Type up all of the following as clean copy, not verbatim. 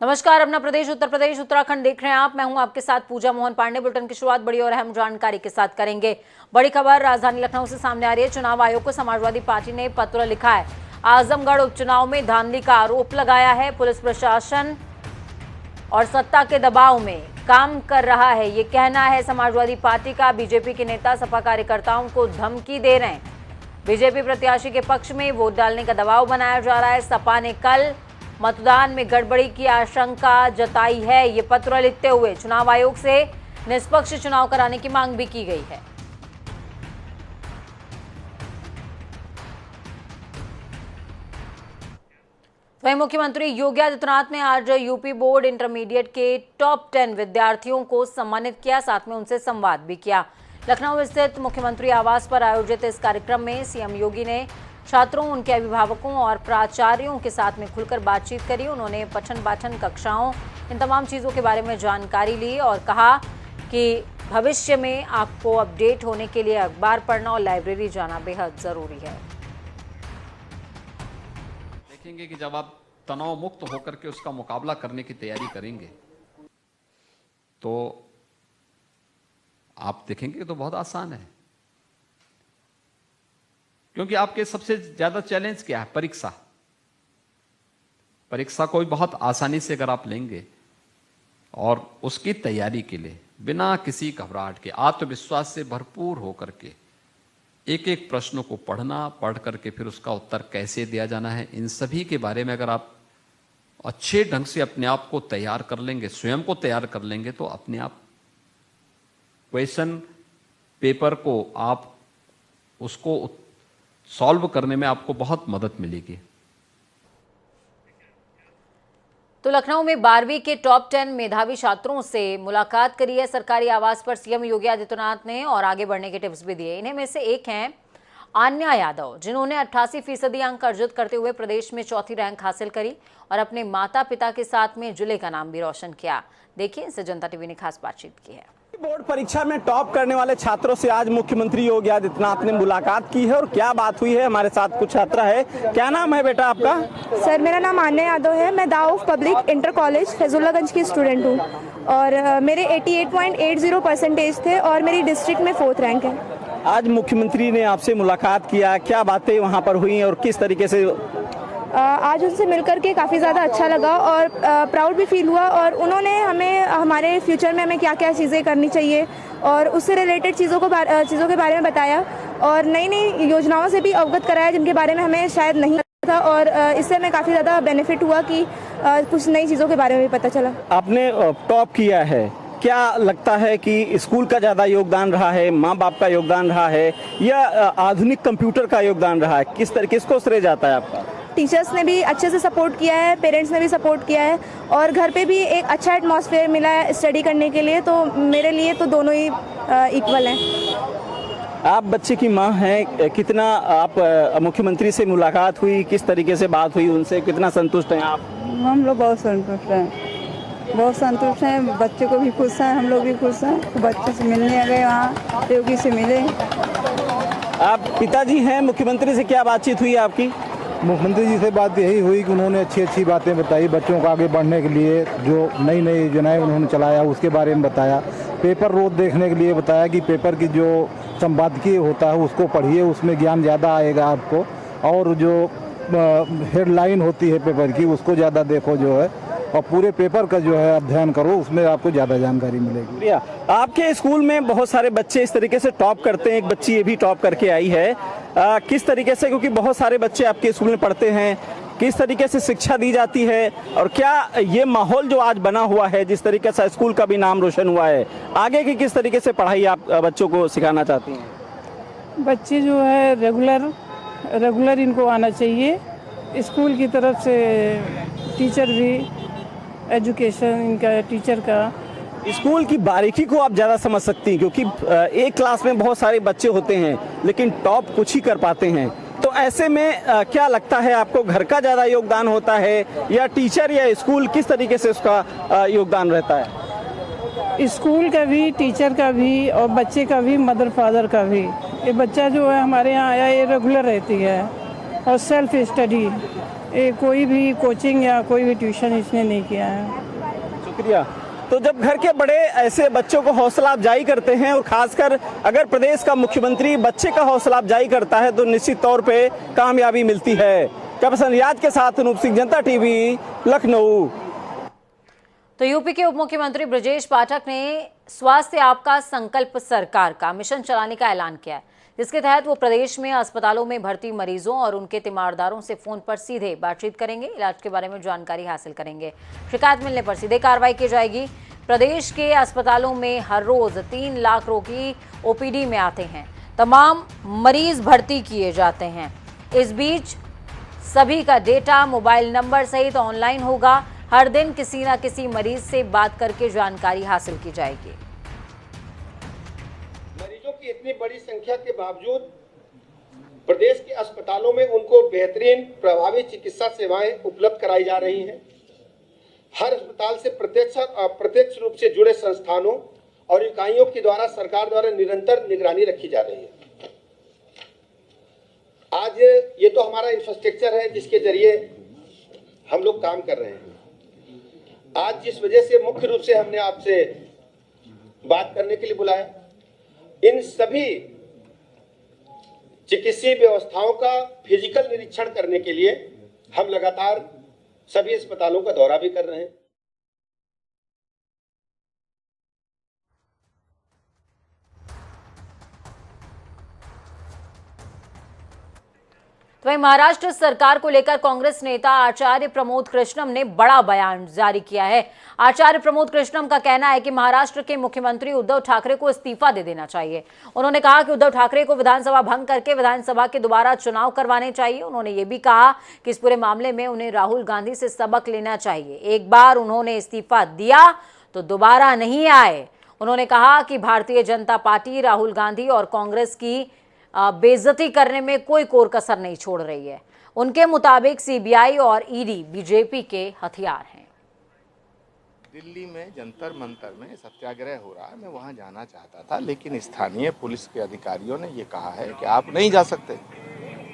नमस्कार, अपना प्रदेश उत्तर प्रदेश उत्तराखंड देख रहे हैं आप। मैं हूं आपके साथ पूजा मोहन पांडे। बुलेटिन की शुरुआत बड़ी और अहम जानकारी के साथ करेंगे। बड़ी खबर राजधानी लखनऊ से सामने आ रही है। चुनाव आयोग को समाजवादी पार्टी ने पत्र लिखा है। आजमगढ़ उपचुनाव में धांधली का आरोप लगाया है। पुलिस प्रशासन और सत्ता के दबाव में काम कर रहा है, ये कहना है समाजवादी पार्टी का। बीजेपी के नेता सपा कार्यकर्ताओं को धमकी दे रहे हैं। बीजेपी प्रत्याशी के पक्ष में वोट डालने का दबाव बनाया जा रहा है। सपा ने कल मतदान में गड़बड़ी की आशंका जताई है। ये पत्र लिखते हुए चुनाव आयोग से निष्पक्ष चुनाव कराने की मांग भी की गई है। वहीं मुख्यमंत्री योगी आदित्यनाथ ने आज यूपी बोर्ड इंटरमीडिएट के टॉप 10 विद्यार्थियों को सम्मानित किया, साथ में उनसे संवाद भी किया। लखनऊ स्थित मुख्यमंत्री आवास पर आयोजित इस कार्यक्रम में सीएम योगी ने छात्रों, उनके अभिभावकों और प्राचार्यों के साथ में खुलकर बातचीत करी। उन्होंने पठन पाठन कक्षाओं, इन तमाम चीज़ों के बारे में जानकारी ली और कहा कि भविष्य में आपको अपडेट होने के लिए अखबार पढ़ना और लाइब्रेरी जाना बेहद ज़रूरी है। देखेंगे कि जब आप तनाव मुक्त होकर के उसका मुकाबला करने की तैयारी करेंगे तो आप देखेंगे तो बहुत आसान है, क्योंकि आपके सबसे ज्यादा चैलेंज क्या है? परीक्षा। परीक्षा को भी बहुत आसानी से अगर आप लेंगे और उसकी तैयारी के लिए बिना किसी घबराहट के आत्मविश्वास से भरपूर होकर के एक एक प्रश्नों को पढ़ करके फिर उसका उत्तर कैसे दिया जाना है, इन सभी के बारे में अगर आप अच्छे ढंग से अपने आप को तैयार कर लेंगे, स्वयं को तैयार कर लेंगे, तो अपने आप क्वेश्चन पेपर को आप उसको सॉल्व करने में आपको बहुत मदद मिलेगी। तो लखनऊ में 12वीं के टॉप 10 मेधावी छात्रों से मुलाकात करी है सरकारी आवास पर सीएम योगी आदित्यनाथ ने और आगे बढ़ने के टिप्स भी दिए। इन्हीं में से एक हैं आन्या यादव, जिन्होंने 88% अंक अर्जित करते हुए प्रदेश में चौथी रैंक हासिल करी और अपने माता पिता के साथ में जिले का नाम भी रोशन किया। देखिए, इनसे जनता टीवी ने खास बातचीत की है। बोर्ड परीक्षा में टॉप करने वाले छात्रों से आज मुख्यमंत्री योगी आदित्यनाथ ने मुलाकात की है और क्या बात हुई है, हमारे साथ कुछ छात्रा है। क्या नाम है बेटा आपका? सर, मेरा नाम आन्या यादव है। मैं Daud public inter college Faizullaganj की स्टूडेंट हूँ और मेरे 88.80% थे और मेरी डिस्ट्रिक्ट में 4th रैंक है। आज मुख्यमंत्री ने आपसे मुलाकात किया, क्या बातें वहाँ पर हुई और किस तरीके से? आज उनसे मिलकर के काफ़ी ज़्यादा अच्छा लगा और प्राउड भी फील हुआ और उन्होंने हमें हमारे फ्यूचर में हमें क्या क्या चीज़ें करनी चाहिए और उससे रिलेटेड चीज़ों के बारे में बताया और नई नई योजनाओं से भी अवगत कराया जिनके बारे में हमें शायद नहीं पता था और इससे हमें काफ़ी ज़्यादा बेनिफिट हुआ कि कुछ नई चीज़ों के बारे में भी पता चला। आपने टॉप किया है, क्या लगता है कि स्कूल का ज़्यादा योगदान रहा है, माँ बाप का योगदान रहा है या आधुनिक कंप्यूटर का योगदान रहा है? किसको श्रेय जाता है आपका? टीचर्स ने भी अच्छे से सपोर्ट किया है, पेरेंट्स ने भी सपोर्ट किया है और घर पे भी एक अच्छा एटमॉस्फेयर मिला है स्टडी करने के लिए, तो मेरे लिए तो दोनों ही इक्वल हैं। आप बच्चे की माँ हैं, कितना आप मुख्यमंत्री से मुलाकात हुई, किस तरीके से बात हुई उनसे, कितना संतुष्ट हैं आप? हम लोग बहुत संतुष्ट हैं, बहुत संतुष्ट हैं। बच्चे को भी खुश हैं, हम लोग भी खुश हैं। बच्चे से मिलने गए, वहाँ योगी से मिले। आप पिताजी हैं, मुख्यमंत्री से क्या बातचीत हुई आपकी? मुख्यमंत्री जी से बात यही हुई कि उन्होंने अच्छी अच्छी बातें बताई, बच्चों को आगे बढ़ने के लिए जो नई नई योजनाएं उन्होंने चलाया उसके बारे में बताया। पेपर रोज देखने के लिए बताया कि पेपर की जो संपादकीय होता है उसको पढ़िए, उसमें ज्ञान ज़्यादा आएगा आपको, और जो हेडलाइन होती है पेपर की उसको ज़्यादा देखो जो है, और पूरे पेपर का जो है अध्ययन करो, उसमें आपको ज़्यादा जानकारी मिलेगी। आपके स्कूल में बहुत सारे बच्चे इस तरीके से टॉप करते हैं, एक बच्ची ये भी टॉप करके आई है, किस तरीके से, क्योंकि बहुत सारे बच्चे आपके स्कूल में पढ़ते हैं, किस तरीके से शिक्षा दी जाती है और क्या ये माहौल जो आज बना हुआ है, जिस तरीके से स्कूल का भी नाम रोशन हुआ है, आगे की किस तरीके से पढ़ाई आप बच्चों को सिखाना चाहती हैं? बच्चे जो है रेगुलर इनको आना चाहिए। स्कूल की तरफ से टीचर भी, एजुकेशन इनका टीचर का, स्कूल की बारीकी को आप ज़्यादा समझ सकती हैं, क्योंकि एक क्लास में बहुत सारे बच्चे होते हैं लेकिन टॉप कुछ ही कर पाते हैं, तो ऐसे में क्या लगता है आपको, घर का ज़्यादा योगदान होता है या टीचर या स्कूल, किस तरीके से उसका योगदान रहता है? स्कूल का भी, टीचर का भी और बच्चे का भी, मदर फादर का भी। ये बच्चा जो है हमारे यहाँ आया, ये रेगुलर रहती है और सेल्फ स्टडी, कोई भी कोचिंग या कोई भी ट्यूशन इसने नहीं किया है। शुक्रिया। तो जब घर के बड़े ऐसे बच्चों को हौसला अफजाई करते हैं और खासकर अगर प्रदेश का मुख्यमंत्री बच्चे का हौसला अफजाई करता है तो निश्चित तौर पे कामयाबी मिलती है। कैमरामैन रियाज के साथ अनूप सिंह, जनता टीवी, लखनऊ। तो यूपी के उप मुख्यमंत्री ब्रजेश पाठक ने स्वास्थ्य आपका संकल्प सरकार का मिशन चलाने का ऐलान किया है, जिसके तहत वो प्रदेश में अस्पतालों में भर्ती मरीजों और उनके तीमारदारों से फोन पर सीधे बातचीत करेंगे, इलाज के बारे में जानकारी हासिल करेंगे। शिकायत मिलने पर सीधे कार्रवाई की जाएगी। प्रदेश के अस्पतालों में हर रोज 3 लाख रोगी ओपीडी में आते हैं, तमाम मरीज भर्ती किए जाते हैं। इस बीच सभी का डेटा मोबाइल नंबर सहित ऑनलाइन होगा। हर दिन किसी न किसी मरीज से बात करके जानकारी हासिल की जाएगी। मरीजों की इतनी बड़ी संख्या के बावजूद प्रदेश के अस्पतालों में उनको बेहतरीन प्रभावी चिकित्सा सेवाएं उपलब्ध कराई जा रही हैं। हर अस्पताल से प्रत्यक्ष रूप से जुड़े संस्थानों और इकाइयों के द्वारा सरकार द्वारा निरंतर निगरानी रखी जा रही है। आज ये तो हमारा इंफ्रास्ट्रक्चर है जिसके जरिए हम लोग काम कर रहे हैं। आज जिस वजह से मुख्य रूप से हमने आपसे बात करने के लिए बुलाया, इन सभी चिकित्सीय व्यवस्थाओं का फिजिकल निरीक्षण करने के लिए हम लगातार सभी अस्पतालों का दौरा भी कर रहे हैं। वहीं महाराष्ट्र सरकार को लेकर कांग्रेस नेता आचार्य प्रमोद कृष्णम ने बड़ा बयान जारी किया है। आचार्य प्रमोद कृष्णम का कहना है कि महाराष्ट्र के मुख्यमंत्री उद्धव ठाकरे को इस्तीफा दे देना चाहिए। उन्होंने कहा कि उद्धव ठाकरे को विधानसभा भंग करके विधानसभा के दोबारा चुनाव करवाने चाहिए। उन्होंने ये भी कहा कि इस पूरे मामले में उन्हें राहुल गांधी से सबक लेना चाहिए। एक बार उन्होंने इस्तीफा दिया तो दोबारा नहीं आए। उन्होंने कहा कि भारतीय जनता पार्टी राहुल गांधी और कांग्रेस की बेइज्जती करने में कोई कोर कसर नहीं छोड़ रही है। उनके मुताबिक सीबीआई और ईडी बीजेपी के हथियार हैं। दिल्ली में जंतर मंतर में सत्याग्रह हो रहा है, मैं वहां जाना चाहता था, लेकिन स्थानीय पुलिस के अधिकारियों ने ये कहा है कि आप नहीं जा सकते।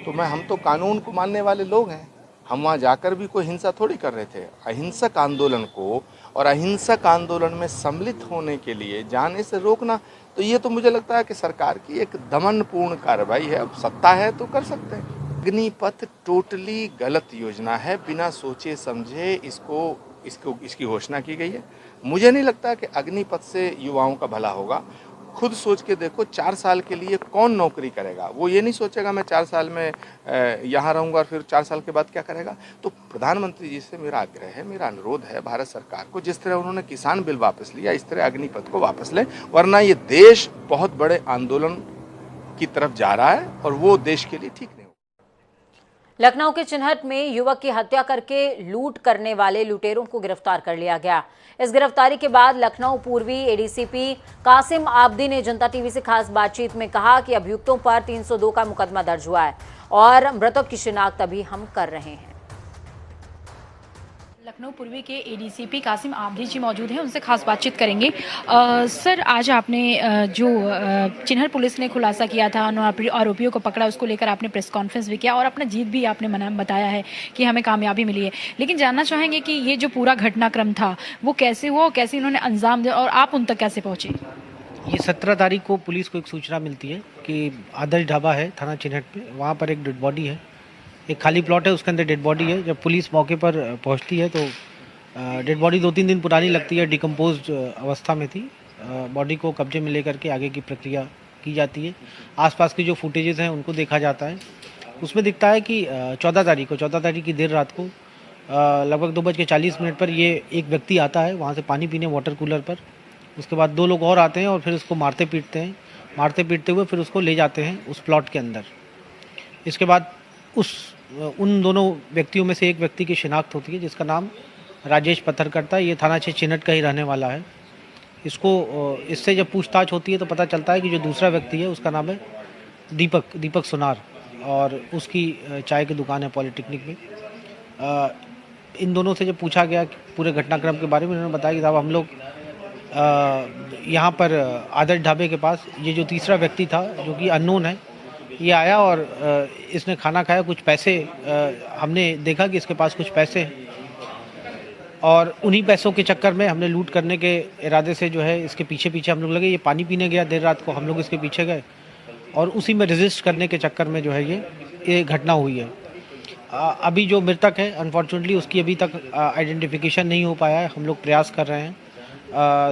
तो हम तो कानून को मानने वाले लोग हैं, हम वहाँ जाकर भी कोई हिंसा थोड़ी कर रहे थे। अहिंसक आंदोलन को और अहिंसक आंदोलन में सम्मिलित होने के लिए जाने से रोकना, तो ये तो मुझे लगता है कि सरकार की एक दमनपूर्ण कार्रवाई है। अब सत्ता है तो कर सकते हैं। अग्निपथ टोटली गलत योजना है, बिना सोचे समझे इसकी घोषणा की गई है। मुझे नहीं लगता कि अग्निपथ से युवाओं का भला होगा। खुद सोच के देखो, 4 साल के लिए कौन नौकरी करेगा? वो ये नहीं सोचेगा मैं 4 साल में यहाँ रहूँगा और फिर 4 साल के बाद क्या करेगा। तो प्रधानमंत्री जी से मेरा आग्रह है, मेरा अनुरोध है भारत सरकार को, जिस तरह उन्होंने किसान बिल वापस लिया, इस तरह अग्निपथ को वापस लें, वरना ये देश बहुत बड़े आंदोलन की तरफ जा रहा है और वो देश के लिए ठीक नहीं। लखनऊ के चिन्हट में युवक की हत्या करके लूट करने वाले लुटेरों को गिरफ्तार कर लिया गया। इस गिरफ्तारी के बाद लखनऊ पूर्वी एडीसीपी कासिम आबदी ने जनता टीवी से खास बातचीत में कहा कि अभियुक्तों पर 302 का मुकदमा दर्ज हुआ है और मृतक की शिनाख्त अभी हम कर रहे हैं। लखनऊ पूर्वी के एडीसीपी कासिम आबदी जी मौजूद हैं, उनसे खास बातचीत करेंगे। सर, आज आपने जो चिन्हट पुलिस ने खुलासा किया था, आरोपियों को पकड़ा, उसको लेकर आपने प्रेस कॉन्फ्रेंस भी किया और अपना जीत भी आपने बताया है कि हमें कामयाबी मिली है। लेकिन जानना चाहेंगे कि ये जो पूरा घटनाक्रम था वो कैसे हुआ, कैसे इन्होंने अंजाम दिया और आप उन तक कैसे पहुँचे? ये 17 तारीख को पुलिस को एक सूचना मिलती है कि आदर्श ढाबा है थाना चिन्हट पे, वहाँ पर एक डेड बॉडी है, एक खाली प्लॉट है, उसके अंदर डेड बॉडी है। जब पुलिस मौके पर पहुंचती है तो डेड बॉडी 2-3 दिन पुरानी लगती है, डिकम्पोज्ड अवस्था में थी। बॉडी को कब्जे में लेकर के आगे की प्रक्रिया की जाती है। आसपास की जो फुटेजेस हैं उनको देखा जाता है। उसमें दिखता है कि 14 तारीख की देर रात को लगभग 2:40 पर ये एक व्यक्ति आता है वहाँ से पानी पीने वाटर कूलर पर। उसके बाद 2 लोग और आते हैं और फिर उसको मारते पीटते हुए फिर उसको ले जाते हैं उस प्लॉट के अंदर। इसके बाद उन दोनों व्यक्तियों में से एक व्यक्ति की शिनाख्त होती है जिसका नाम राजेश पत्थरकर्ता है। ये थाना चिन्हट का ही रहने वाला है। इससे जब पूछताछ होती है तो पता चलता है कि जो दूसरा व्यक्ति है उसका नाम है दीपक सुनार और उसकी चाय की दुकान है पॉलिटेक्निक में। इन दोनों से जब पूछा गया पूरे घटनाक्रम के बारे में, उन्होंने बताया कि साहब हम लोग यहाँ पर आदर्श ढाबे के पास ये जो तीसरा व्यक्ति था जो कि अननोन है, ये आया और इसने खाना खाया, कुछ पैसे हमने देखा कि इसके पास कुछ पैसे हैं और उन्हीं पैसों के चक्कर में हमने लूट करने के इरादे से जो है इसके पीछे पीछे हम लोग लगे। ये पानी पीने गया देर रात को, हम लोग इसके पीछे गए और उसी में रेजिस्ट करने के चक्कर में जो है ये घटना हुई है। अभी जो मृतक है अनफॉर्चुनेटली उसकी अभी तक आइडेंटिफिकेशन नहीं हो पाया है। हम लोग प्रयास कर रहे हैं,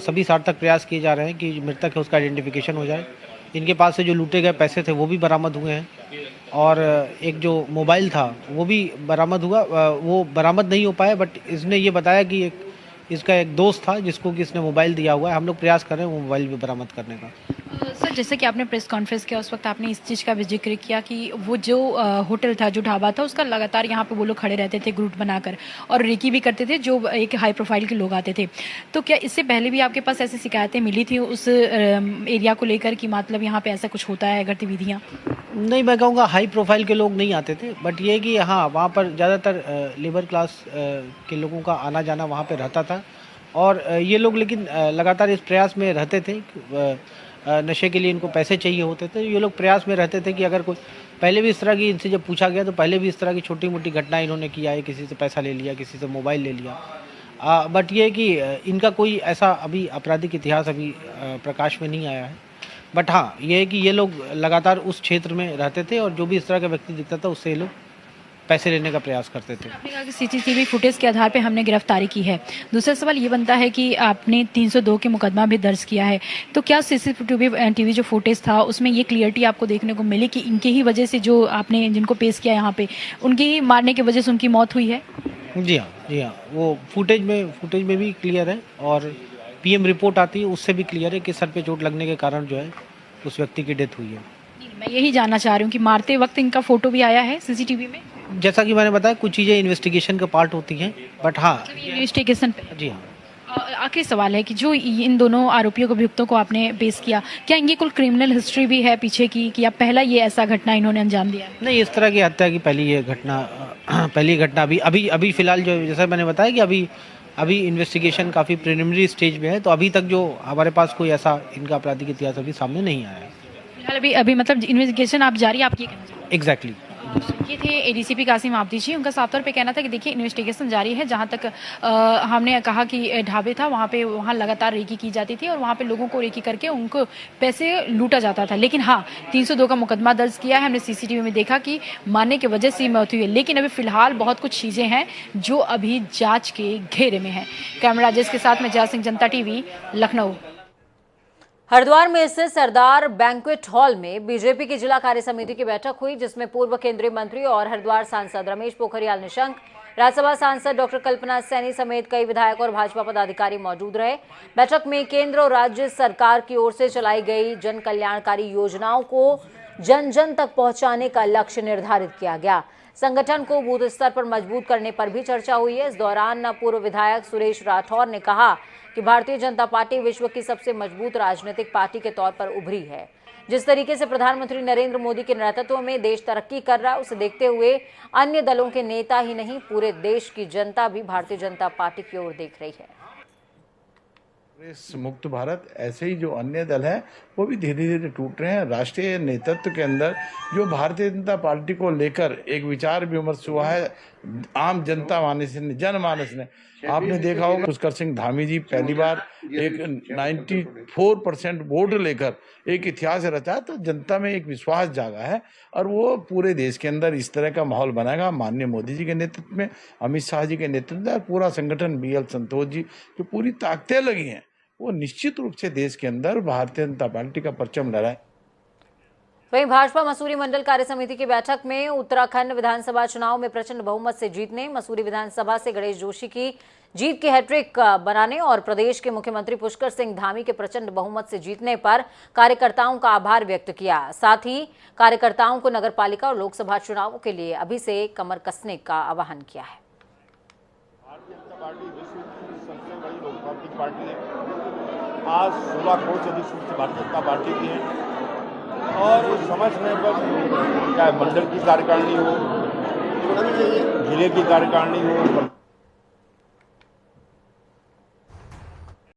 सभी सार्थक प्रयास किए जा रहे हैं कि मृतक है उसका आइडेंटिफिकेशन हो जाए। इनके पास से जो लूटे गए पैसे थे वो भी बरामद हुए हैं और एक जो मोबाइल था वो भी बरामद हुआ। वो बरामद नहीं हो पाया बट इसने ये बताया कि इसका एक दोस्त था जिसको कि इसने मोबाइल दिया हुआ है। हम लोग प्रयास कर रहे हैं वो मोबाइल भी बरामद करने का। सर, जैसे कि आपने प्रेस कॉन्फ्रेंस किया उस वक्त आपने इस चीज़ का भी जिक्र किया कि वो जो होटल था, जो ढाबा था, उसका लगातार यहाँ पे वो लोग खड़े रहते थे ग्रुप बनाकर और रेकी भी करते थे जो एक हाई प्रोफाइल के लोग आते थे। तो क्या इससे पहले भी आपके पास ऐसी शिकायतें मिली थी उस एरिया को लेकर कि मतलब यहाँ पे ऐसा कुछ होता है गतिविधियाँ? नहीं, मैं कहूँगा हाई प्रोफाइल के लोग नहीं आते थे बट ये कि हाँ वहाँ पर ज़्यादातर लेबर क्लास के लोगों का आना जाना वहाँ पर रहता था और ये लोग लेकिन लगातार इस प्रयास में रहते थे। नशे के लिए इनको पैसे चाहिए होते थे। ये लोग प्रयास में रहते थे कि अगर कोई पहले भी इस तरह की इनसे जब पूछा गया तो पहले भी इस तरह की छोटी मोटी घटनाएं इन्होंने किया है, किसी से पैसा ले लिया, किसी से मोबाइल ले लिया। बट ये है कि इनका कोई ऐसा अभी आपराधिक इतिहास अभी प्रकाश में नहीं आया है। बट हाँ ये है कि ये लोग लगातार उस क्षेत्र में रहते थे और जो भी इस तरह का व्यक्ति दिखता था उससे ये लोग पैसे लेने का प्रयास करते थे। आपने कहा कि सीसीटीवी फुटेज के आधार पे हमने गिरफ्तारी की है। दूसरा सवाल ये बनता है कि आपने 302 के मुकदमा भी दर्ज किया है, तो क्या सीसीटीवी जो फुटेज था उसमें ये क्लियरिटी आपको देखने को मिली कि इनके ही वजह से जो आपने जिनको पेश किया यहाँ पे उनकी ही मारने की वजह से उनकी मौत हुई है? जी हाँ, वो फुटेज में भी क्लियर है और पीएम रिपोर्ट आती है उससे भी क्लियर है कि सर पे चोट लगने के कारण जो है उस व्यक्ति की डेथ हुई है। मैं यही जानना चाह रही हूँ कि मारते वक्त इनका फोटो भी आया है सीसीटीवी में? जैसा कि मैंने बताया कुछ चीज़ें इन्वेस्टिगेशन का पार्ट होती हैं बट हाँ इन्वेस्टिगेशन पे। जी हाँ। आखिरी सवाल है कि जो इन दोनों आरोपियों को, अभियुक्तों को आपने पेश किया, क्या इनकी कुल क्रिमिनल हिस्ट्री भी है पीछे की कि अब पहला ये ऐसा घटना इन्होंने अंजाम दिया? नहीं, इस तरह की हत्या की पहली घटना अभी फिलहाल जो जैसा मैंने बताया कि अभी इन्वेस्टिगेशन काफ़ी प्रिलिमिनरी स्टेज में है तो अभी तक जो हमारे पास कोई ऐसा इनका आपराधिक इतिहास अभी सामने नहीं आया है। फिलहाल अभी मतलब इन्वेस्टिगेशन आप जारी, आप ये कहना चाहते हैं? एग्जैक्टली। ये थे एडीसीपी कासिम आबदी जी। उनका साफ तौर पे कहना था कि देखिए इन्वेस्टिगेशन जारी है। जहां तक हमने कहा कि ढाबे था वहाँ लगातार रेकी की जाती थी और वहाँ पे लोगों को रेकी करके उनको पैसे लूटा जाता था। लेकिन हाँ 302 का मुकदमा दर्ज किया है। हमने सीसीटीवी में देखा कि मारने की वजह से मौत हुई है, लेकिन अभी फिलहाल बहुत कुछ चीज़ें हैं जो अभी जाँच के घेरे में है। कैमरा जिसके साथ में जय सिंह, जनता टीवी, लखनऊ। हरिद्वार में स्थित सरदार बैंक्वेट हॉल में बीजेपी की जिला कार्य समिति की बैठक हुई, जिसमें पूर्व केंद्रीय मंत्री और हरिद्वार सांसद रमेश पोखरियाल निशंक, राज्यसभा सांसद डॉक्टर कल्पना सैनी समेत कई विधायक और भाजपा पदाधिकारी मौजूद रहे। बैठक में केंद्र और राज्य सरकार की ओर से चलाई गई जन कल्याणकारी योजनाओं को जन जन तक पहुंचाने का लक्ष्य निर्धारित किया गया। संगठन को बूथ स्तर पर मजबूत करने पर भी चर्चा हुई है। इस दौरान पूर्व विधायक सुरेश राठौर ने कहा कि भारतीय जनता पार्टी विश्व की सबसे मजबूत राजनीतिक पार्टी के तौर पर उभरी है। जिस तरीके से प्रधानमंत्री नरेंद्र मोदी के नेतृत्व में देश तरक्की कर रहा है, उसे देखते हुए अन्य दलों के नेता ही नहीं, पूरे देश की जनता भी भारतीय जनता पार्टी की ओर देख रही है। मुक्त भारत, ऐसे ही जो अन्य दल हैं वो भी धीरे धीरे टूट रहे हैं। राष्ट्रीय नेतृत्व के अंदर जो भारतीय जनता पार्टी को लेकर एक विचार विमर्श हुआ है, आम जनता जनमानस ने आपने देखा होगा पुष्कर सिंह धामी जी पहली बार एक 94% वोट लेकर एक इतिहास रचा, तो जनता में एक विश्वास जागा है और वो पूरे देश के अंदर इस तरह का माहौल बनाएगा। माननीय मोदी जी के नेतृत्व में, अमित शाह जी के नेतृत्व में पूरा संगठन, BL संतोष जी जो पूरी ताकतें लगी हैं, वो निश्चित रूप से देश के अंदर भारतीय जनता पार्टी का परचम लहराए। वहीं भाजपा मसूरी मंडल कार्य समिति की बैठक में उत्तराखंड विधानसभा चुनाव में प्रचंड बहुमत से जीतने, मसूरी विधानसभा से गणेश जोशी की जीत की हैट्रिक बनाने और प्रदेश के मुख्यमंत्री पुष्कर सिंह धामी के प्रचंड बहुमत से जीतने पर कार्यकर्ताओं का आभार व्यक्त किया। साथ ही कार्यकर्ताओं को नगरपालिका और लोकसभा चुनावों के लिए अभी से कमर कसने का आह्वान किया है। भारतीय जनता पार्टी विश्व की सबसे बड़ी लोकतांत्रिक पार्टी है। आज 16 करोड़ से अधिक सीट भारतीय जनता पार्टी की है और समय समय पर चाहे मंडल की कार्यकारिणी हो, जिले की कार्यकारिणी हो,